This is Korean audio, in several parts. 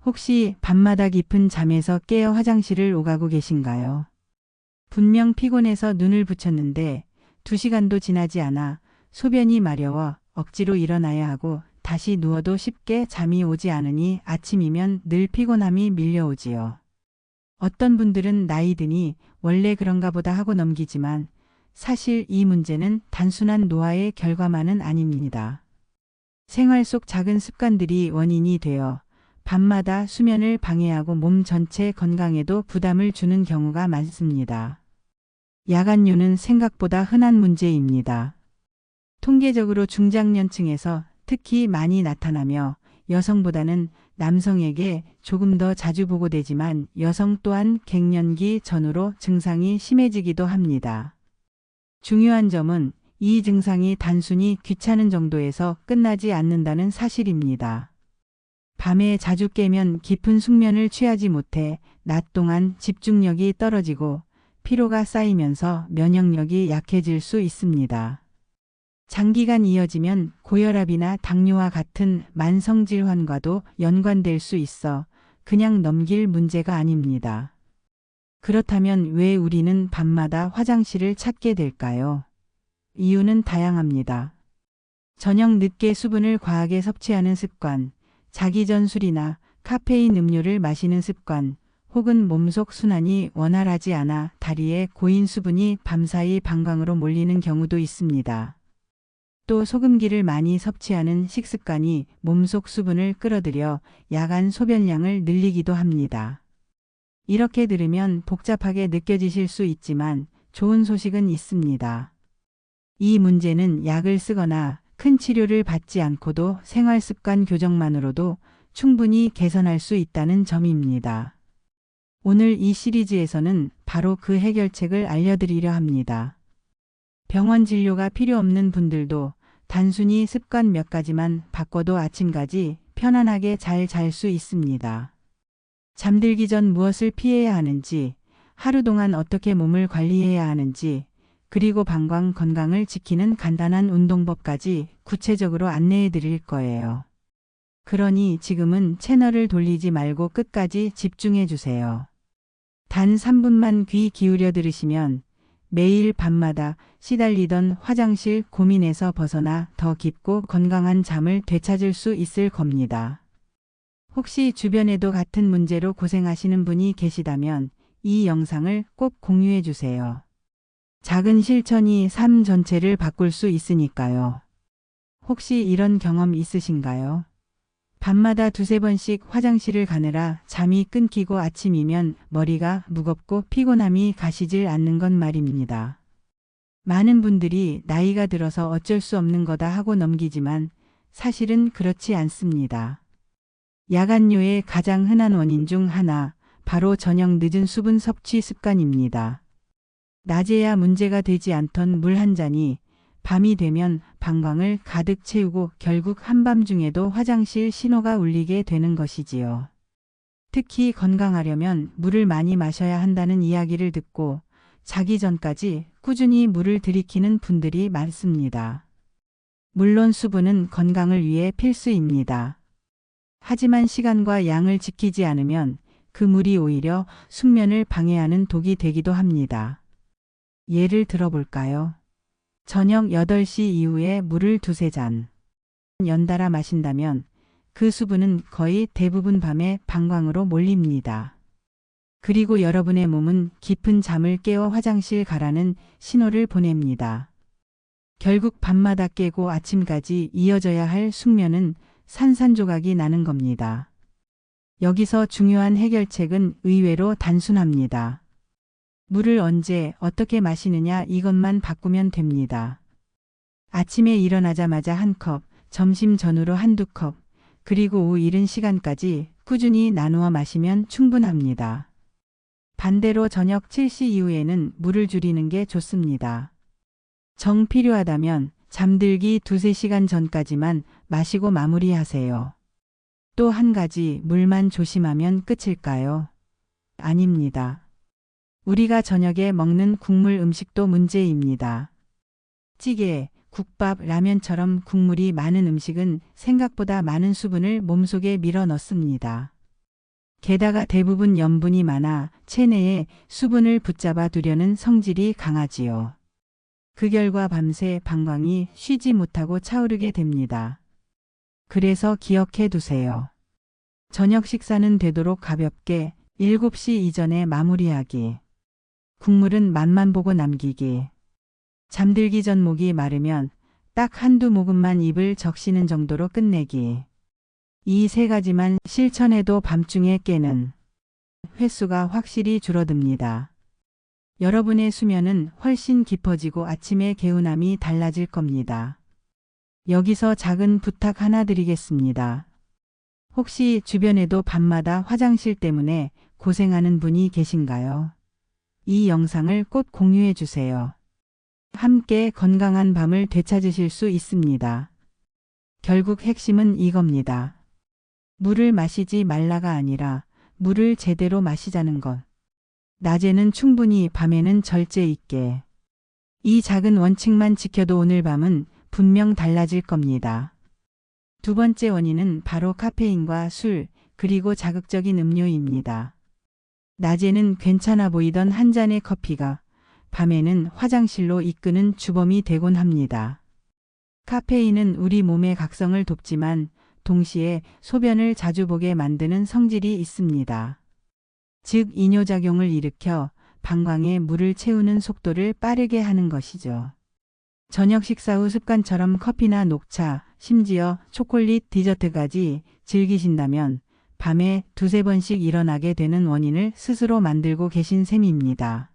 혹시 밤마다 깊은 잠에서 깨어 화장실을 오가고 계신가요? 분명 피곤해서 눈을 붙였는데 2시간도 지나지 않아 소변이 마려워 억지로 일어나야 하고 다시 누워도 쉽게 잠이 오지 않으니 아침이면 늘 피곤함이 밀려오지요. 어떤 분들은 나이 드니 원래 그런가 보다 하고 넘기지만 사실 이 문제는 단순한 노화의 결과만은 아닙니다. 생활 속 작은 습관들이 원인이 되어 밤마다 수면을 방해하고 몸 전체 건강에도 부담을 주는 경우가 많습니다. 야간류는 생각보다 흔한 문제입니다. 통계적으로 중장년층에서 특히 많이 나타나며 여성보다는 남성에게 조금 더 자주 보고되지만 여성 또한 갱년기 전후로 증상이 심해지기도 합니다. 중요한 점은 이 증상이 단순히 귀찮은 정도에서 끝나지 않는다는 사실입니다. 밤에 자주 깨면 깊은 숙면을 취하지 못해 낮 동안 집중력이 떨어지고 피로가 쌓이면서 면역력이 약해질 수 있습니다. 장기간 이어지면 고혈압이나 당뇨와 같은 만성질환과도 연관될 수 있어 그냥 넘길 문제가 아닙니다. 그렇다면 왜 우리는 밤마다 화장실을 찾게 될까요? 이유는 다양합니다. 저녁 늦게 수분을 과하게 섭취하는 습관, 자기 전 술이나 카페인 음료를 마시는 습관, 혹은 몸속 순환이 원활하지 않아 다리에 고인 수분이 밤사이 방광으로 몰리는 경우도 있습니다. 또 소금기를 많이 섭취하는 식습관이 몸속 수분을 끌어들여 야간 소변량을 늘리기도 합니다. 이렇게 들으면 복잡하게 느껴지실 수 있지만 좋은 소식은 있습니다. 이 문제는 약을 쓰거나 큰 치료를 받지 않고도 생활습관 교정만으로도 충분히 개선할 수 있다는 점입니다. 오늘 이 시리즈에서는 바로 그 해결책을 알려드리려 합니다. 병원 진료가 필요 없는 분들도 단순히 습관 몇 가지만 바꿔도 아침까지 편안하게 잘 잘 수 있습니다. 잠들기 전 무엇을 피해야 하는지, 하루 동안 어떻게 몸을 관리해야 하는지, 그리고 방광 건강을 지키는 간단한 운동법까지 구체적으로 안내해 드릴 거예요. 그러니 지금은 채널을 돌리지 말고 끝까지 집중해 주세요. 단 3분만 귀 기울여 들으시면 매일 밤마다 시달리던 화장실 고민에서 벗어나 더 깊고 건강한 잠을 되찾을 수 있을 겁니다. 혹시 주변에도 같은 문제로 고생하시는 분이 계시다면 이 영상을 꼭 공유해 주세요. 작은 실천이 삶 전체를 바꿀 수 있으니까요. 혹시 이런 경험 있으신가요? 밤마다 2~3번씩 화장실을 가느라 잠이 끊기고 아침이면 머리가 무겁고 피곤함이 가시질 않는 건 말입니다. 많은 분들이 나이가 들어서 어쩔 수 없는 거다 하고 넘기지만 사실은 그렇지 않습니다. 야간뇨의 가장 흔한 원인 중 하나, 바로 저녁 늦은 수분 섭취 습관입니다. 낮에야 문제가 되지 않던 물 한 잔이 밤이 되면 방광을 가득 채우고 결국 한밤중에도 화장실 신호가 울리게 되는 것이지요. 특히 건강하려면 물을 많이 마셔야 한다는 이야기를 듣고 자기 전까지 꾸준히 물을 들이키는 분들이 많습니다. 물론 수분은 건강을 위해 필수입니다. 하지만 시간과 양을 지키지 않으면 그 물이 오히려 숙면을 방해하는 독이 되기도 합니다. 예를 들어볼까요? 저녁 8시 이후에 물을 2~3잔 연달아 마신다면 그 수분은 거의 대부분 밤에 방광으로 몰립니다. 그리고 여러분의 몸은 깊은 잠을 깨워 화장실 가라는 신호를 보냅니다. 결국 밤마다 깨고 아침까지 이어져야 할 숙면은 산산조각이 나는 겁니다. 여기서 중요한 해결책은 의외로 단순합니다. 물을 언제 어떻게 마시느냐 이것만 바꾸면 됩니다. 아침에 일어나자마자 1컵, 점심 전후로 1~2컵, 그리고 오후 이른 시간까지 꾸준히 나누어 마시면 충분합니다. 반대로 저녁 7시 이후에는 물을 줄이는 게 좋습니다. 정 필요하다면 잠들기 2~3시간 전까지만 마시고 마무리하세요. 또 한 가지, 물만 조심하면 끝일까요? 아닙니다. 우리가 저녁에 먹는 국물 음식도 문제입니다. 찌개, 국밥, 라면처럼 국물이 많은 음식은 생각보다 많은 수분을 몸속에 밀어 넣습니다. 게다가 대부분 염분이 많아 체내에 수분을 붙잡아 두려는 성질이 강하지요. 그 결과 밤새 방광이 쉬지 못하고 차오르게 됩니다. 그래서 기억해 두세요. 저녁 식사는 되도록 가볍게 7시 이전에 마무리하기. 국물은 맛만 보고 남기기. 잠들기 전 목이 마르면 딱 한두 모금만 입을 적시는 정도로 끝내기. 이 세 가지만 실천해도 밤중에 깨는 횟수가 확실히 줄어듭니다. 여러분의 수면은 훨씬 깊어지고 아침의 개운함이 달라질 겁니다. 여기서 작은 부탁 하나 드리겠습니다. 혹시 주변에도 밤마다 화장실 때문에 고생하는 분이 계신가요? 이 영상을 꼭 공유해 주세요. 함께 건강한 밤을 되찾으실 수 있습니다. 결국 핵심은 이겁니다. 물을 마시지 말라가 아니라 물을 제대로 마시자는 것. 낮에는 충분히, 밤에는 절제 있게. 이 작은 원칙만 지켜도 오늘 밤은 분명 달라질 겁니다. 두 번째 원인은 바로 카페인과 술, 그리고 자극적인 음료입니다. 낮에는 괜찮아 보이던 한 잔의 커피가 밤에는 화장실로 이끄는 주범이 되곤 합니다. 카페인은 우리 몸의 각성을 돕지만 동시에 소변을 자주 보게 만드는 성질이 있습니다. 즉 이뇨작용을 일으켜 방광에 물을 채우는 속도를 빠르게 하는 것이죠. 저녁 식사 후 습관처럼 커피나 녹차, 심지어 초콜릿, 디저트까지 즐기신다면 밤에 두세 번씩 일어나게 되는 원인을 스스로 만들고 계신 셈입니다.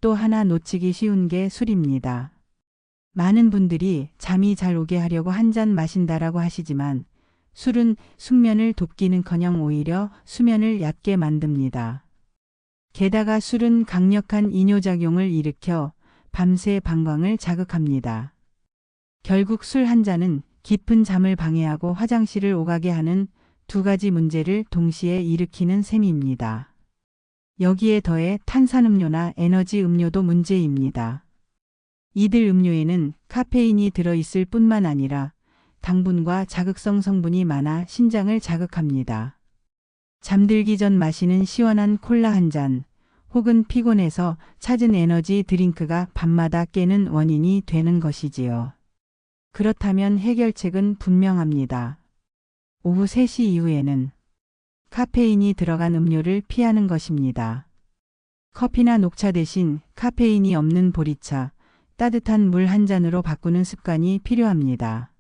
또 하나 놓치기 쉬운 게 술입니다. 많은 분들이 잠이 잘 오게 하려고 한 잔 마신다라고 하시지만 술은 숙면을 돕기는커녕 오히려 수면을 얕게 만듭니다. 게다가 술은 강력한 이뇨작용을 일으켜 밤새 방광을 자극합니다. 결국 술 한 잔은 깊은 잠을 방해하고 화장실을 오가게 하는 두 가지 문제를 동시에 일으키는 셈입니다. 여기에 더해 탄산음료나 에너지 음료도 문제입니다. 이들 음료에는 카페인이 들어있을 뿐만 아니라 당분과 자극성 성분이 많아 신장을 자극합니다. 잠들기 전 마시는 시원한 콜라 한 잔, 혹은 피곤해서 찾은 에너지 드링크가 밤마다 깨는 원인이 되는 것이지요. 그렇다면 해결책은 분명합니다. 오후 3시 이후에는 카페인이 들어간 음료를 피하는 것입니다. 커피나 녹차 대신 카페인이 없는 보리차, 따뜻한 물 한 잔으로 바꾸는 습관이 필요합니다.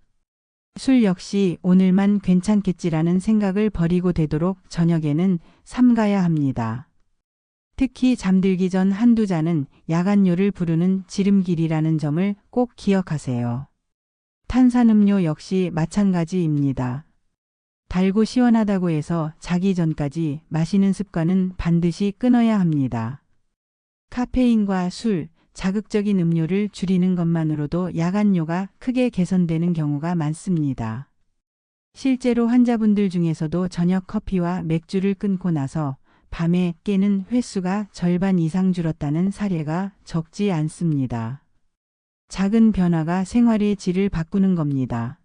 술 역시 오늘만 괜찮겠지라는 생각을 버리고 되도록 저녁에는 삼가야 합니다. 특히 잠들기 전 한두 잔은 야간뇨를 부르는 지름길이라는 점을 꼭 기억하세요. 탄산음료 역시 마찬가지입니다. 달고 시원하다고 해서 자기 전까지 마시는 습관은 반드시 끊어야 합니다. 카페인과 술, 자극적인 음료를 줄이는 것만으로도 야간뇨가 크게 개선되는 경우가 많습니다. 실제로 환자분들 중에서도 저녁 커피와 맥주를 끊고 나서 밤에 깨는 횟수가 절반 이상 줄었다는 사례가 적지 않습니다. 작은 변화가 생활의 질을 바꾸는 겁니다.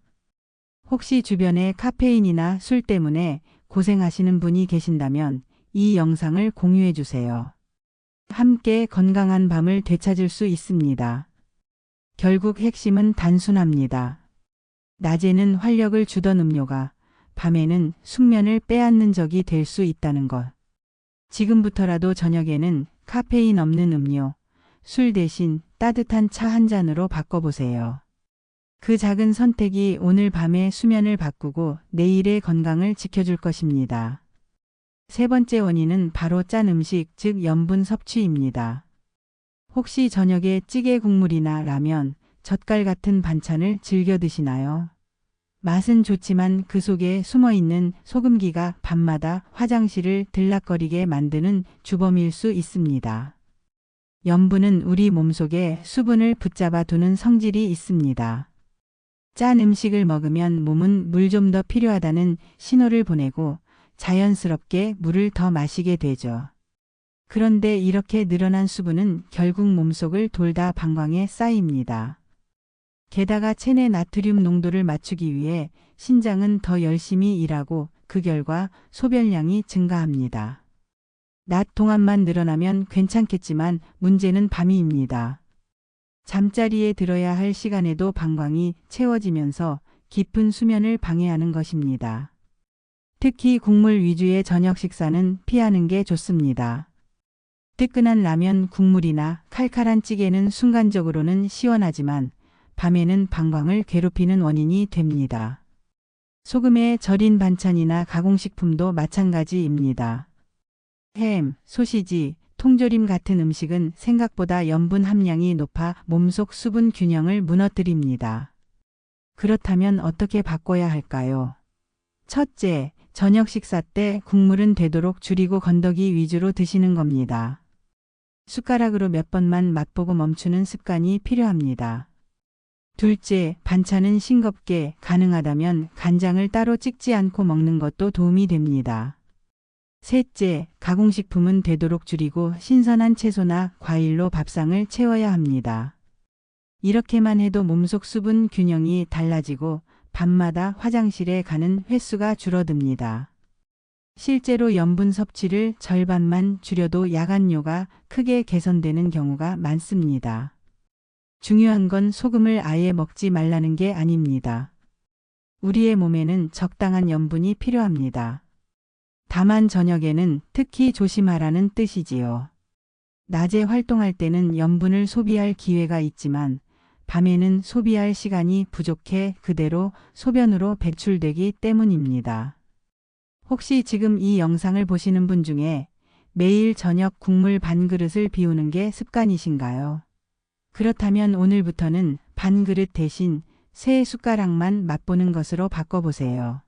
혹시 주변에 카페인이나 술 때문에 고생하시는 분이 계신다면 이 영상을 공유해 주세요. 함께 건강한 밤을 되찾을 수 있습니다. 결국 핵심은 단순합니다. 낮에는 활력을 주던 음료가 밤에는 숙면을 빼앗는 적이 될 수 있다는 것. 지금부터라도 저녁에는 카페인 없는 음료, 술 대신 따뜻한 차 한 잔으로 바꿔보세요. 그 작은 선택이 오늘 밤의 수면을 바꾸고 내일의 건강을 지켜줄 것입니다. 세 번째 원인은 바로 짠 음식, 즉 염분 섭취입니다. 혹시 저녁에 찌개 국물이나 라면, 젓갈 같은 반찬을 즐겨 드시나요? 맛은 좋지만 그 속에 숨어있는 소금기가 밤마다 화장실을 들락거리게 만드는 주범일 수 있습니다. 염분은 우리 몸속에 수분을 붙잡아 두는 성질이 있습니다. 짠 음식을 먹으면 몸은 물 좀 더 필요하다는 신호를 보내고 자연스럽게 물을 더 마시게 되죠. 그런데 이렇게 늘어난 수분은 결국 몸속을 돌다 방광에 쌓입니다. 게다가 체내 나트륨 농도를 맞추기 위해 신장은 더 열심히 일하고 그 결과 소변량이 증가합니다. 낮 동안만 늘어나면 괜찮겠지만 문제는 밤이입니다. 잠자리에 들어야 할 시간에도 방광이 채워지면서 깊은 수면을 방해하는 것입니다. 특히 국물 위주의 저녁 식사는 피하는 게 좋습니다. 뜨끈한 라면 국물이나 칼칼한 찌개는 순간적으로는 시원하지만 밤에는 방광을 괴롭히는 원인이 됩니다. 소금에 절인 반찬이나 가공식품도 마찬가지입니다. 햄, 소시지, 통조림 같은 음식은 생각보다 염분 함량이 높아 몸속 수분 균형을 무너뜨립니다. 그렇다면 어떻게 바꿔야 할까요? 첫째, 저녁 식사 때 국물은 되도록 줄이고 건더기 위주로 드시는 겁니다. 숟가락으로 몇 번만 맛보고 멈추는 습관이 필요합니다. 둘째, 반찬은 싱겁게 가능하다면 간장을 따로 찍지 않고 먹는 것도 도움이 됩니다. 셋째, 가공식품은 되도록 줄이고 신선한 채소나 과일로 밥상을 채워야 합니다. 이렇게만 해도 몸속 수분 균형이 달라지고 밤마다 화장실에 가는 횟수가 줄어듭니다. 실제로 염분 섭취를 절반만 줄여도 야간뇨가 크게 개선되는 경우가 많습니다. 중요한 건 소금을 아예 먹지 말라는 게 아닙니다. 우리의 몸에는 적당한 염분이 필요합니다. 다만 저녁에는 특히 조심하라는 뜻이지요. 낮에 활동할 때는 염분을 소비할 기회가 있지만 밤에는 소비할 시간이 부족해 그대로 소변으로 배출되기 때문입니다. 혹시 지금 이 영상을 보시는 분 중에 매일 저녁 국물 반 그릇을 비우는 게 습관이신가요? 그렇다면 오늘부터는 반 그릇 대신 3숟가락만 맛보는 것으로 바꿔보세요.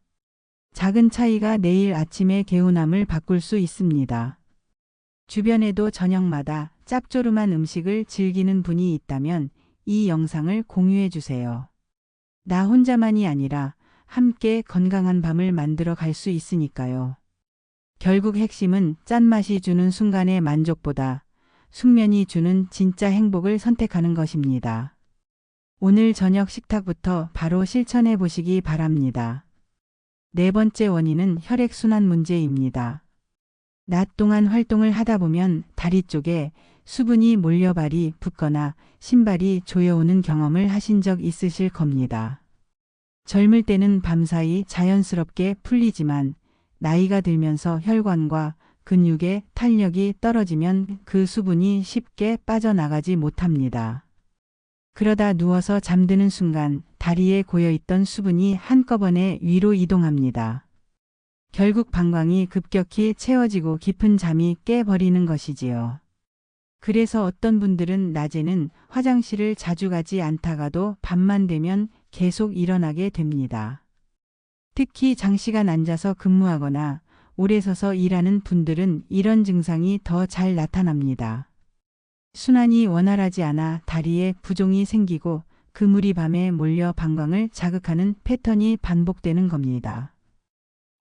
작은 차이가 내일 아침의 개운함을 바꿀 수 있습니다. 주변에도 저녁마다 짭조름한 음식을 즐기는 분이 있다면 이 영상을 공유해 주세요. 나 혼자만이 아니라 함께 건강한 밤을 만들어 갈 수 있으니까요. 결국 핵심은 짠맛이 주는 순간의 만족보다 숙면이 주는 진짜 행복을 선택하는 것입니다. 오늘 저녁 식탁부터 바로 실천해 보시기 바랍니다. 네 번째 원인은 혈액순환 문제입니다. 낮 동안 활동을 하다 보면 다리 쪽에 수분이 몰려 발이 붓거나 신발이 조여오는 경험을 하신 적 있으실 겁니다. 젊을 때는 밤사이 자연스럽게 풀리지만 나이가 들면서 혈관과 근육의 탄력이 떨어지면 그 수분이 쉽게 빠져나가지 못합니다. 그러다 누워서 잠드는 순간 다리에 고여있던 수분이 한꺼번에 위로 이동합니다. 결국 방광이 급격히 채워지고 깊은 잠이 깨버리는 것이지요. 그래서 어떤 분들은 낮에는 화장실을 자주 가지 않다가도 밤만 되면 계속 일어나게 됩니다. 특히 장시간 앉아서 근무하거나 오래 서서 일하는 분들은 이런 증상이 더 잘 나타납니다. 순환이 원활하지 않아 다리에 부종이 생기고 그물이 밤에 몰려 방광을 자극하는 패턴이 반복되는 겁니다.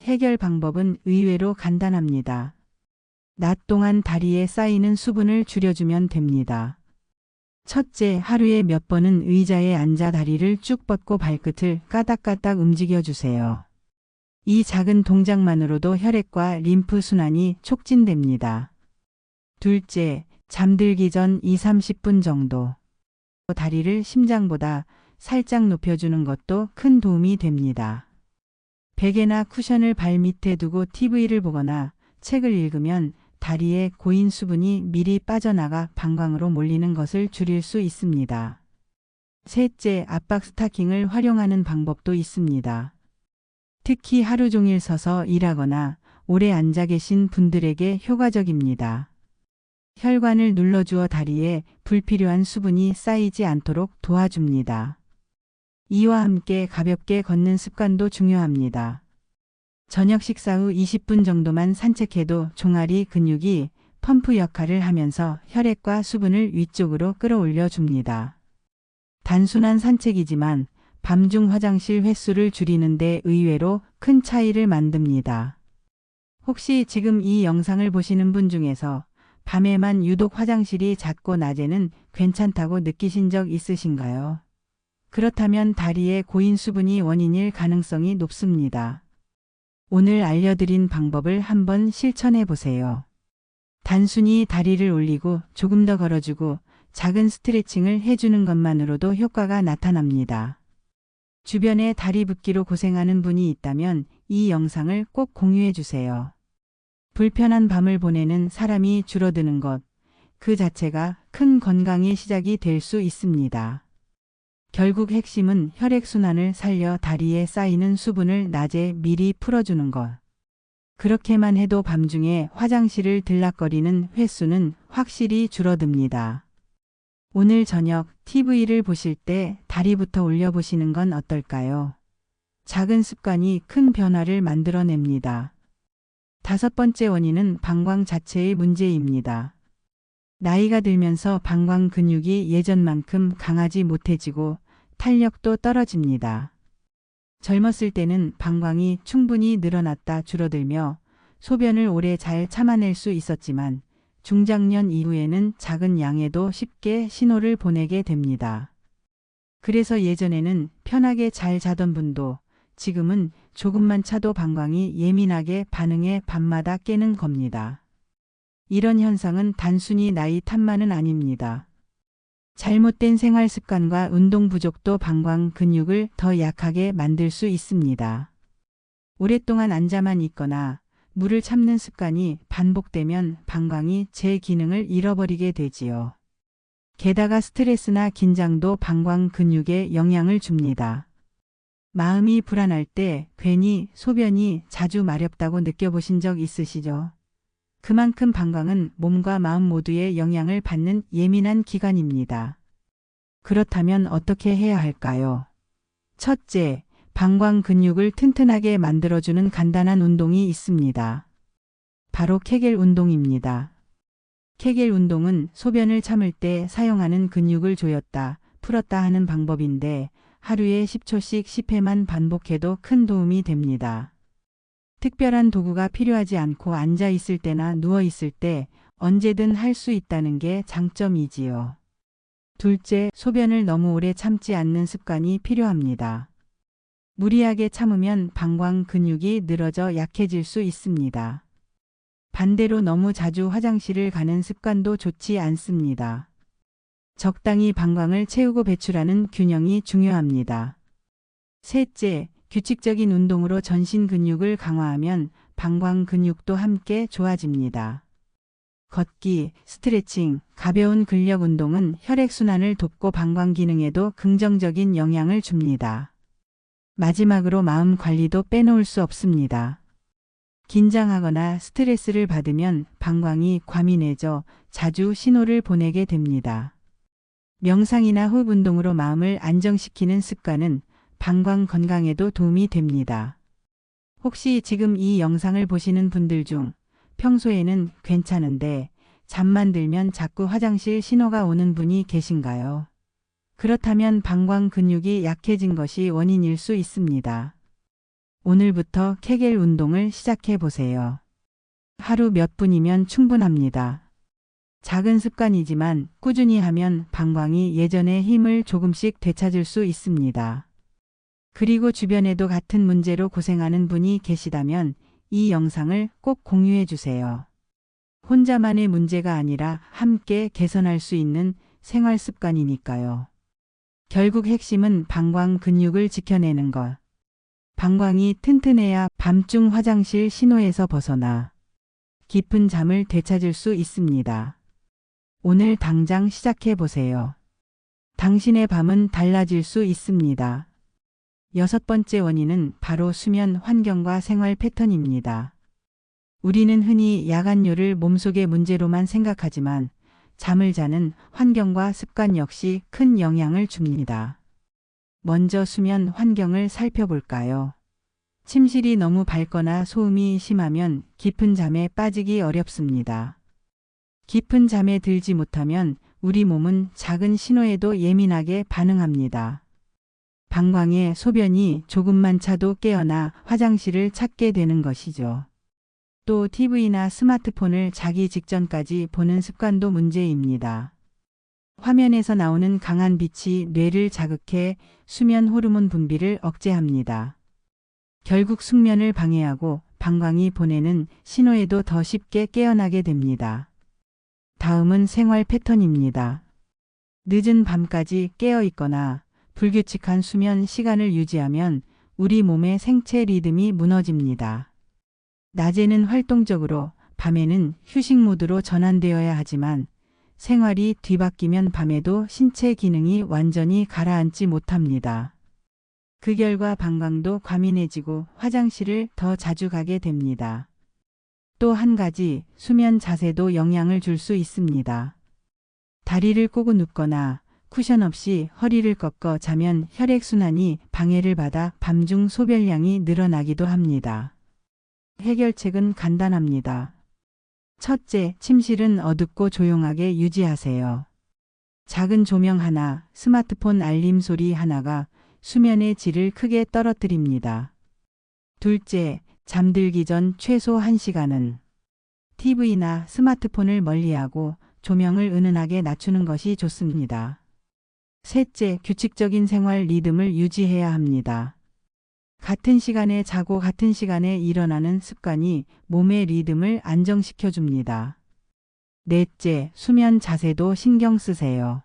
해결 방법은 의외로 간단합니다. 낮 동안 다리에 쌓이는 수분을 줄여주면 됩니다. 첫째, 하루에 몇 번은 의자에 앉아 다리를 쭉 뻗고 발끝을 까닥까닥 움직여주세요. 이 작은 동작만으로도 혈액과 림프 순환이 촉진됩니다. 둘째, 잠들기 전 2~30분 정도 다리를 심장보다 살짝 높여주는 것도 큰 도움이 됩니다. 베개나 쿠션을 발 밑에 두고 TV를 보거나 책을 읽으면 다리에 고인 수분이 미리 빠져나가 방광으로 몰리는 것을 줄일 수 있습니다. 셋째, 압박 스타킹을 활용하는 방법도 있습니다. 특히 하루 종일 서서 일하거나 오래 앉아 계신 분들에게 효과적입니다. 혈관을 눌러주어 다리에 불필요한 수분이 쌓이지 않도록 도와줍니다. 이와 함께 가볍게 걷는 습관도 중요합니다. 저녁 식사 후 20분 정도만 산책해도 종아리 근육이 펌프 역할을 하면서 혈액과 수분을 위쪽으로 끌어올려 줍니다. 단순한 산책이지만 밤중 화장실 횟수를 줄이는 데 의외로 큰 차이를 만듭니다. 혹시 지금 이 영상을 보시는 분 중에서 밤에만 유독 화장실이 잦고 낮에는 괜찮다고 느끼신 적 있으신가요? 그렇다면 다리에 고인 수분이 원인일 가능성이 높습니다. 오늘 알려드린 방법을 한번 실천해 보세요. 단순히 다리를 올리고 조금 더 걸어주고 작은 스트레칭을 해주는 것만으로도 효과가 나타납니다. 주변에 다리 붓기로 고생하는 분이 있다면 이 영상을 꼭 공유해 주세요. 불편한 밤을 보내는 사람이 줄어드는 것, 그 자체가 큰 건강의 시작이 될 수 있습니다. 결국 핵심은 혈액순환을 살려 다리에 쌓이는 수분을 낮에 미리 풀어주는 것. 그렇게만 해도 밤중에 화장실을 들락거리는 횟수는 확실히 줄어듭니다. 오늘 저녁 TV를 보실 때 다리부터 올려보시는 건 어떨까요? 작은 습관이 큰 변화를 만들어냅니다. 5번째 원인은 방광 자체의 문제입니다. 나이가 들면서 방광 근육이 예전만큼 강하지 못해지고 탄력도 떨어집니다. 젊었을 때는 방광이 충분히 늘어났다 줄어들며 소변을 오래 잘 참아낼 수 있었지만 중장년 이후에는 작은 양에도 쉽게 신호를 보내게 됩니다. 그래서 예전에는 편하게 잘 자던 분도 지금은 조금만 차도 방광이 예민하게 반응해 밤마다 깨는 겁니다. 이런 현상은 단순히 나이 탓만은 아닙니다. 잘못된 생활 습관과 운동 부족도 방광 근육을 더 약하게 만들 수 있습니다. 오랫동안 앉아만 있거나 물을 참는 습관이 반복되면 방광이 제 기능을 잃어버리게 되지요. 게다가 스트레스나 긴장도 방광 근육에 영향을 줍니다. 마음이 불안할 때 괜히 소변이 자주 마렵다고 느껴보신 적 있으시죠? 그만큼 방광은 몸과 마음 모두에 영향을 받는 예민한 기관입니다. 그렇다면 어떻게 해야 할까요? 첫째, 방광 근육을 튼튼하게 만들어주는 간단한 운동이 있습니다. 바로 케겔 운동입니다. 케겔 운동은 소변을 참을 때 사용하는 근육을 조였다, 풀었다 하는 방법인데 하루에 10초씩 10회만 반복해도 큰 도움이 됩니다. 특별한 도구가 필요하지 않고 앉아 있을 때나 누워 있을 때 언제든 할 수 있다는 게 장점이지요. 둘째, 소변을 너무 오래 참지 않는 습관이 필요합니다. 무리하게 참으면 방광 근육이 늘어져 약해질 수 있습니다. 반대로 너무 자주 화장실을 가는 습관도 좋지 않습니다. 적당히 방광을 채우고 배출하는 균형이 중요합니다. 셋째, 규칙적인 운동으로 전신 근육을 강화하면 방광 근육도 함께 좋아집니다. 걷기, 스트레칭, 가벼운 근력 운동은 혈액순환을 돕고 방광 기능에도 긍정적인 영향을 줍니다. 마지막으로 마음 관리도 빼놓을 수 없습니다. 긴장하거나 스트레스를 받으면 방광이 과민해져 자주 신호를 보내게 됩니다. 명상이나 호흡 운동으로 마음을 안정시키는 습관은 방광 건강에도 도움이 됩니다. 혹시 지금 이 영상을 보시는 분들 중 평소에는 괜찮은데 잠만 들면 자꾸 화장실 신호가 오는 분이 계신가요? 그렇다면 방광 근육이 약해진 것이 원인일 수 있습니다. 오늘부터 케겔 운동을 시작해 보세요. 하루 몇 분이면 충분합니다. 작은 습관이지만 꾸준히 하면 방광이 예전의 힘을 조금씩 되찾을 수 있습니다. 그리고 주변에도 같은 문제로 고생하는 분이 계시다면 이 영상을 꼭 공유해 주세요. 혼자만의 문제가 아니라 함께 개선할 수 있는 생활 습관이니까요. 결국 핵심은 방광 근육을 지켜내는 것. 방광이 튼튼해야 밤중 화장실 신호에서 벗어나 깊은 잠을 되찾을 수 있습니다. 오늘 당장 시작해 보세요. 당신의 밤은 달라질 수 있습니다. 6번째 원인은 바로 수면 환경과 생활 패턴입니다. 우리는 흔히 야간뇨를 몸속의 문제로만 생각하지만 잠을 자는 환경과 습관 역시 큰 영향을 줍니다. 먼저 수면 환경을 살펴볼까요? 침실이 너무 밝거나 소음이 심하면 깊은 잠에 빠지기 어렵습니다. 깊은 잠에 들지 못하면 우리 몸은 작은 신호에도 예민하게 반응합니다. 방광에 소변이 조금만 차도 깨어나 화장실을 찾게 되는 것이죠. 또 TV나 스마트폰을 자기 직전까지 보는 습관도 문제입니다. 화면에서 나오는 강한 빛이 뇌를 자극해 수면 호르몬 분비를 억제합니다. 결국 숙면을 방해하고 방광이 보내는 신호에도 더 쉽게 깨어나게 됩니다. 다음은 생활 패턴입니다. 늦은 밤까지 깨어 있거나 불규칙한 수면 시간을 유지하면 우리 몸의 생체 리듬이 무너집니다. 낮에는 활동적으로, 밤에는 휴식 모드로 전환되어야 하지만 생활이 뒤바뀌면 밤에도 신체 기능이 완전히 가라앉지 못합니다. 그 결과 방광도 과민해지고 화장실을 더 자주 가게 됩니다. 또 한 가지, 수면 자세도 영향을 줄 수 있습니다. 다리를 꼬고 눕거나 쿠션 없이 허리를 꺾어 자면 혈액순환이 방해를 받아 밤중 소변량이 늘어나기도 합니다. 해결책은 간단합니다. 첫째, 침실은 어둡고 조용하게 유지하세요. 작은 조명 하나, 스마트폰 알림 소리 하나가 수면의 질을 크게 떨어뜨립니다. 둘째, 잠들기 전 최소 1시간은 TV나 스마트폰을 멀리하고 조명을 은은하게 낮추는 것이 좋습니다. 셋째, 규칙적인 생활 리듬을 유지해야 합니다. 같은 시간에 자고 같은 시간에 일어나는 습관이 몸의 리듬을 안정시켜 줍니다. 넷째, 수면 자세도 신경 쓰세요.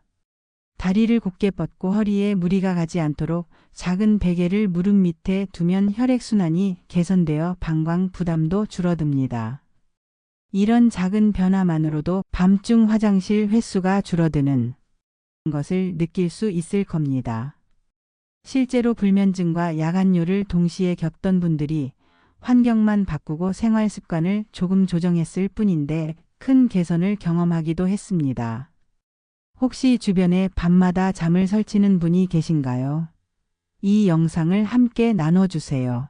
다리를 곧게 뻗고 허리에 무리가 가지 않도록 작은 베개를 무릎 밑에 두면 혈액순환이 개선되어 방광 부담도 줄어듭니다. 이런 작은 변화만으로도 밤중 화장실 횟수가 줄어드는 것을 느낄 수 있을 겁니다. 실제로 불면증과 야간뇨를 동시에 겪던 분들이 환경만 바꾸고 생활 습관을 조금 조정했을 뿐인데 큰 개선을 경험하기도 했습니다. 혹시 주변에 밤마다 잠을 설치는 분이 계신가요? 이 영상을 함께 나눠주세요.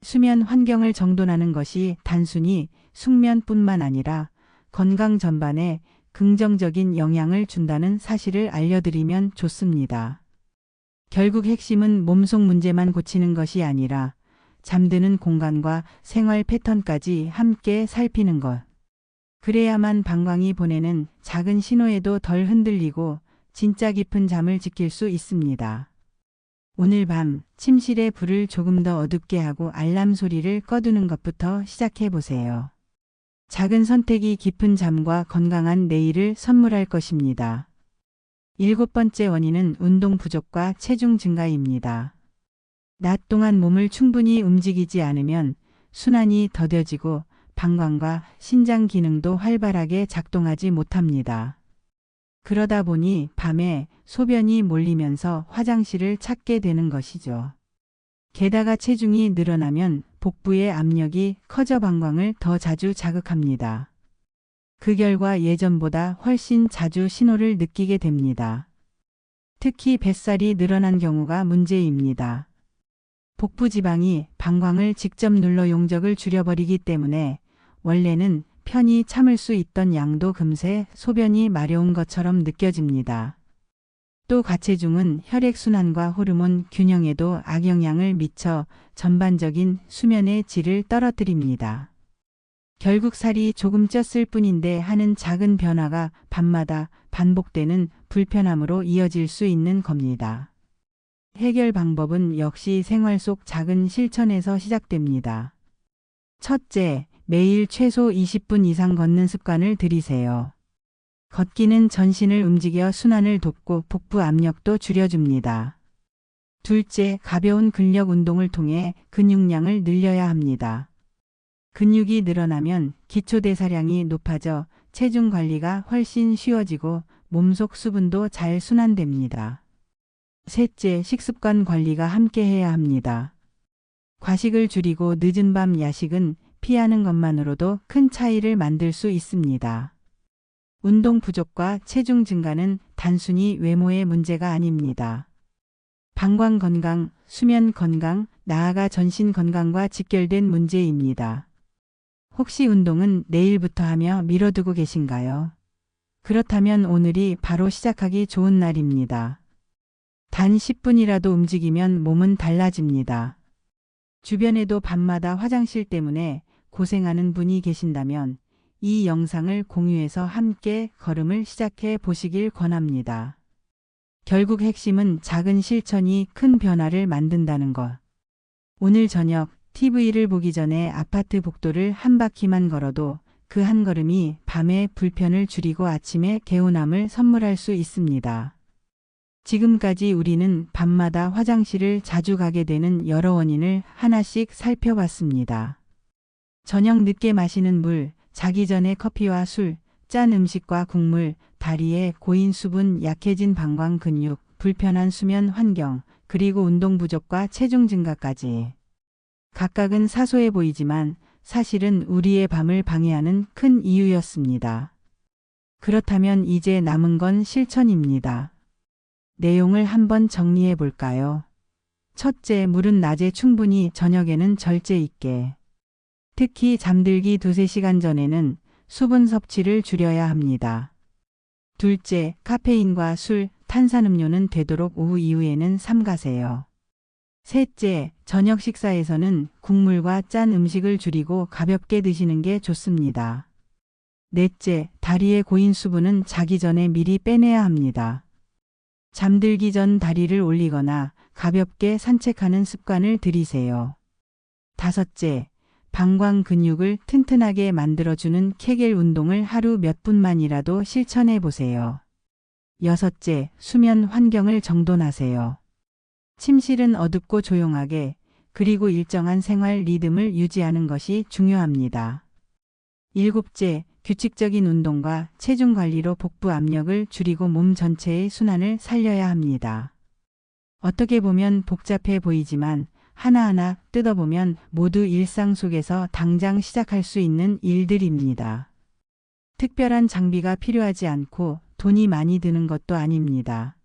수면 환경을 정돈하는 것이 단순히 숙면뿐만 아니라 건강 전반에 긍정적인 영향을 준다는 사실을 알려드리면 좋습니다. 결국 핵심은 몸속 문제만 고치는 것이 아니라 잠드는 공간과 생활 패턴까지 함께 살피는 것. 그래야만 방광이 보내는 작은 신호에도 덜 흔들리고 진짜 깊은 잠을 지킬 수 있습니다. 오늘 밤 침실의 불을 조금 더 어둡게 하고 알람 소리를 꺼두는 것부터 시작해 보세요. 작은 선택이 깊은 잠과 건강한 내일을 선물할 것입니다. 7번째 원인은 운동 부족과 체중 증가입니다. 낮 동안 몸을 충분히 움직이지 않으면 순환이 더뎌지고 방광과 신장 기능도 활발하게 작동하지 못합니다. 그러다 보니 밤에 소변이 몰리면서 화장실을 찾게 되는 것이죠. 게다가 체중이 늘어나면 복부의 압력이 커져 방광을 더 자주 자극합니다. 그 결과 예전보다 훨씬 자주 신호를 느끼게 됩니다. 특히 뱃살이 늘어난 경우가 문제입니다. 복부 지방이 방광을 직접 눌러 용적을 줄여버리기 때문에 원래는 편히 참을 수 있던 양도 금세 소변이 마려운 것처럼 느껴집니다. 또 과체중은 혈액순환과 호르몬 균형에도 악영향을 미쳐 전반적인 수면의 질을 떨어뜨립니다. 결국 살이 조금 쪘을 뿐인데 하는 작은 변화가 밤마다 반복되는 불편함으로 이어질 수 있는 겁니다. 해결 방법은 역시 생활 속 작은 실천에서 시작됩니다. 첫째, 매일 최소 20분 이상 걷는 습관을 들이세요. 걷기는 전신을 움직여 순환을 돕고 복부 압력도 줄여줍니다. 둘째, 가벼운 근력 운동을 통해 근육량을 늘려야 합니다. 근육이 늘어나면 기초대사량이 높아져 체중 관리가 훨씬 쉬워지고 몸속 수분도 잘 순환됩니다. 셋째, 식습관 관리가 함께 해야 합니다. 과식을 줄이고 늦은 밤 야식은 피하는 것만으로도 큰 차이를 만들 수 있습니다. 운동 부족과 체중 증가는 단순히 외모의 문제가 아닙니다. 방광 건강, 수면 건강, 나아가 전신 건강과 직결된 문제입니다. 혹시 운동은 내일부터 하며 미뤄두고 계신가요? 그렇다면 오늘이 바로 시작하기 좋은 날입니다. 단 10분이라도 움직이면 몸은 달라집니다. 주변에도 밤마다 화장실 때문에 고생하는 분이 계신다면 이 영상을 공유해서 함께 걸음을 시작해 보시길 권합니다. 결국 핵심은 작은 실천이 큰 변화를 만든다는 것. 오늘 저녁 TV를 보기 전에 아파트 복도를 한 바퀴만 걸어도 그 한 걸음이 밤의 불편을 줄이고 아침에 개운함을 선물할 수 있습니다. 지금까지 우리는 밤마다 화장실을 자주 가게 되는 여러 원인을 하나씩 살펴봤습니다. 저녁 늦게 마시는 물, 자기 전에 커피와 술, 짠 음식과 국물, 다리에 고인 수분, 약해진 방광 근육, 불편한 수면 환경, 그리고 운동 부족과 체중 증가까지. 각각은 사소해 보이지만 사실은 우리의 밤을 방해하는 큰 이유였습니다. 그렇다면 이제 남은 건 실천입니다. 내용을 한번 정리해 볼까요? 첫째, 물은 낮에 충분히, 저녁에는 절제 있게. 특히 잠들기 2~3시간 전에는 수분 섭취를 줄여야 합니다. 둘째, 카페인과 술, 탄산음료는 되도록 오후 이후에는 삼가세요. 셋째, 저녁 식사에서는 국물과 짠 음식을 줄이고 가볍게 드시는 게 좋습니다. 넷째, 다리의 고인 수분은 자기 전에 미리 빼내야 합니다. 잠들기 전 다리를 올리거나 가볍게 산책하는 습관을 들이세요. 다섯째, 방광 근육을 튼튼하게 만들어주는 케겔 운동을 하루 몇 분만이라도 실천해 보세요. 여섯째, 수면 환경을 정돈하세요. 침실은 어둡고 조용하게, 그리고 일정한 생활 리듬을 유지하는 것이 중요합니다. 일곱째, 규칙적인 운동과 체중 관리로 복부 압력을 줄이고 몸 전체의 순환을 살려야 합니다. 어떻게 보면 복잡해 보이지만 하나하나 뜯어보면 모두 일상 속에서 당장 시작할 수 있는 일들입니다. 특별한 장비가 필요하지 않고 돈이 많이 드는 것도 아닙니다.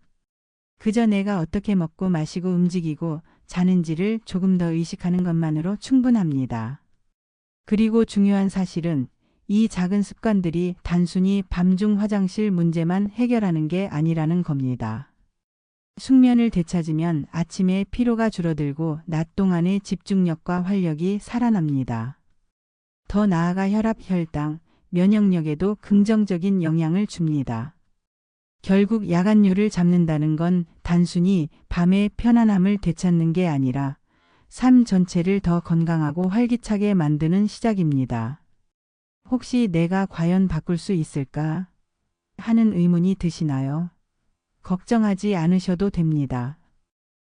그저 내가 어떻게 먹고 마시고 움직이고 자는지를 조금 더 의식하는 것만으로 충분합니다. 그리고 중요한 사실은 이 작은 습관들이 단순히 밤중 화장실 문제만 해결하는 게 아니라는 겁니다. 숙면을 되찾으면 아침에 피로가 줄어들고 낮 동안의 집중력과 활력이 살아납니다. 더 나아가 혈압, 혈당, 면역력에도 긍정적인 영향을 줍니다. 결국 야간류를 잡는다는 건 단순히 밤의 편안함을 되찾는 게 아니라 삶 전체를 더 건강하고 활기차게 만드는 시작입니다. 혹시 내가 과연 바꿀 수 있을까 하는 의문이 드시나요? 걱정하지 않으셔도 됩니다.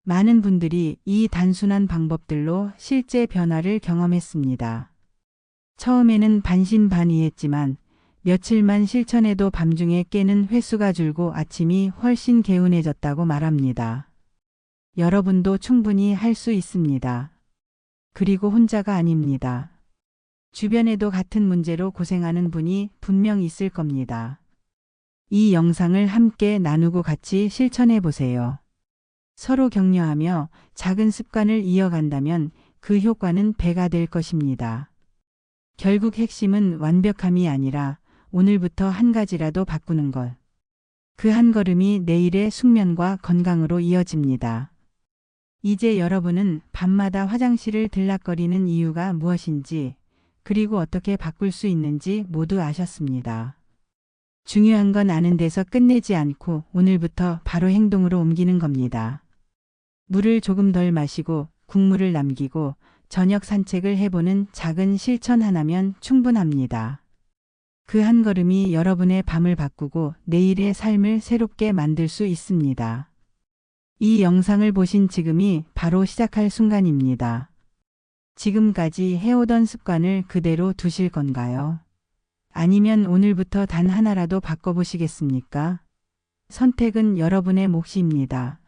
많은 분들이 이 단순한 방법들로 실제 변화를 경험했습니다. 처음에는 반신반의했지만 며칠만 실천해도 밤중에 깨는 횟수가 줄고 아침이 훨씬 개운해졌다고 말합니다. 여러분도 충분히 할 수 있습니다. 그리고 혼자가 아닙니다. 주변에도 같은 문제로 고생하는 분이 분명 있을 겁니다. 이 영상을 함께 나누고 같이 실천해 보세요. 서로 격려하며 작은 습관을 이어간다면 그 효과는 배가 될 것입니다. 결국 핵심은 완벽함이 아니라 오늘부터 한 가지라도 바꾸는 것. 그 한 걸음이 내일의 숙면과 건강으로 이어집니다. 이제 여러분은 밤마다 화장실을 들락거리는 이유가 무엇인지, 그리고 어떻게 바꿀 수 있는지 모두 아셨습니다. 중요한 건 아는 데서 끝내지 않고 오늘부터 바로 행동으로 옮기는 겁니다. 물을 조금 덜 마시고 국물을 남기고 저녁 산책을 해보는 작은 실천 하나면 충분합니다. 그 한 걸음이 여러분의 밤을 바꾸고 내일의 삶을 새롭게 만들 수 있습니다. 이 영상을 보신 지금이 바로 시작할 순간입니다. 지금까지 해오던 습관을 그대로 두실 건가요? 아니면 오늘부터 단 하나라도 바꿔보시겠습니까? 선택은 여러분의 몫입니다.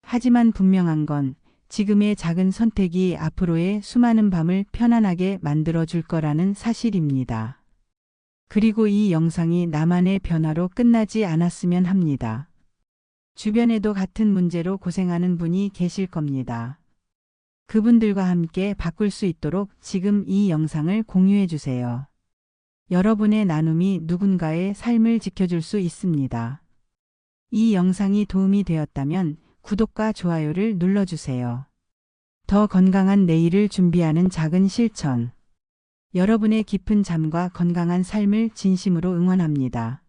하지만 분명한 건 지금의 작은 선택이 앞으로의 수많은 밤을 편안하게 만들어 줄 거라는 사실입니다. 그리고 이 영상이 나만의 변화로 끝나지 않았으면 합니다. 주변에도 같은 문제로 고생하는 분이 계실 겁니다. 그분들과 함께 바꿀 수 있도록 지금 이 영상을 공유해 주세요. 여러분의 나눔이 누군가의 삶을 지켜줄 수 있습니다. 이 영상이 도움이 되었다면 구독과 좋아요를 눌러주세요. 더 건강한 내일을 준비하는 작은 실천. 여러분의 깊은 잠과 건강한 삶을 진심으로 응원합니다.